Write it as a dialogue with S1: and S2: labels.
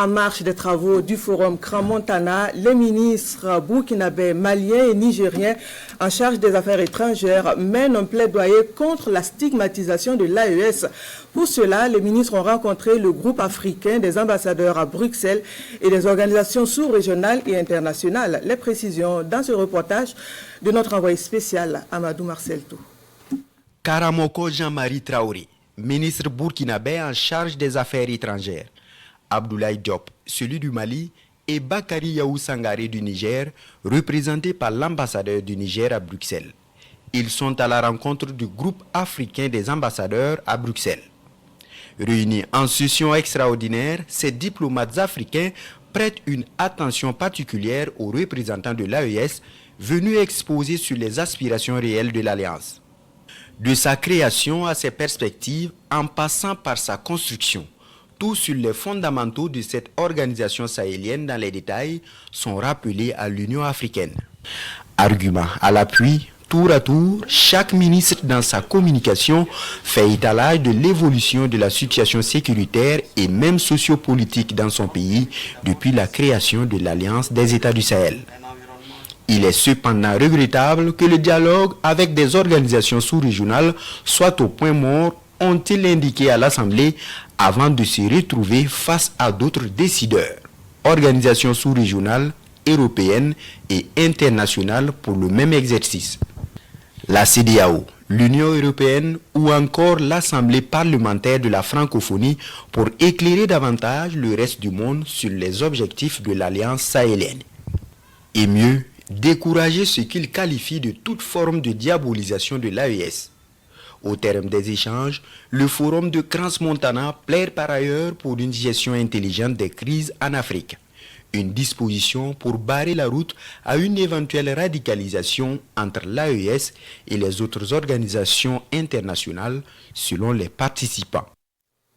S1: En marge des travaux du forum Grand Montana, les ministres burkinabés, maliens et nigériens en charge des affaires étrangères mènent un plaidoyer contre la stigmatisation de l'AES. Pour cela, les ministres ont rencontré le groupe africain des ambassadeurs à Bruxelles et des organisations sous-régionales et internationales. Les précisions dans ce reportage de notre envoyé spécial Amadou Marcel Tou.
S2: Karamoko Jean-Marie Traoré, ministre burkinabé en charge des affaires étrangères, Abdoulaye Diop, celui du Mali, et Bakary Yaou Sangaré du Niger, représentés par l'ambassadeur du Niger à Bruxelles. Ils sont à la rencontre du groupe africain des ambassadeurs à Bruxelles. Réunis en session extraordinaire, ces diplomates africains prêtent une attention particulière aux représentants de l'AES venus exposer sur les aspirations réelles de l'Alliance. De sa création à ses perspectives, en passant par sa construction, tout sur les fondamentaux de cette organisation sahélienne dans les détails sont rappelés à l'Union africaine. Argument à l'appui, tour à tour, chaque ministre dans sa communication fait étalage de l'évolution de la situation sécuritaire et même sociopolitique dans son pays depuis la création de l'Alliance des États du Sahel. Il est cependant regrettable que le dialogue avec des organisations sous-régionales soit au point mort, ont-ils indiqué à l'Assemblée avant de se retrouver face à d'autres décideurs, organisations sous-régionales, européennes et internationales pour le même exercice. La CEDEAO, l'Union européenne ou encore l'Assemblée parlementaire de la francophonie pour éclairer davantage le reste du monde sur les objectifs de l'Alliance sahélienne. Et mieux, décourager ce qu'il qualifie de toute forme de diabolisation de l'AES. Au terme des échanges, le forum de Crans-Montana plaide par ailleurs pour une gestion intelligente des crises en Afrique. Une disposition pour barrer la route à une éventuelle radicalisation entre l'AES et les autres organisations internationales selon les participants.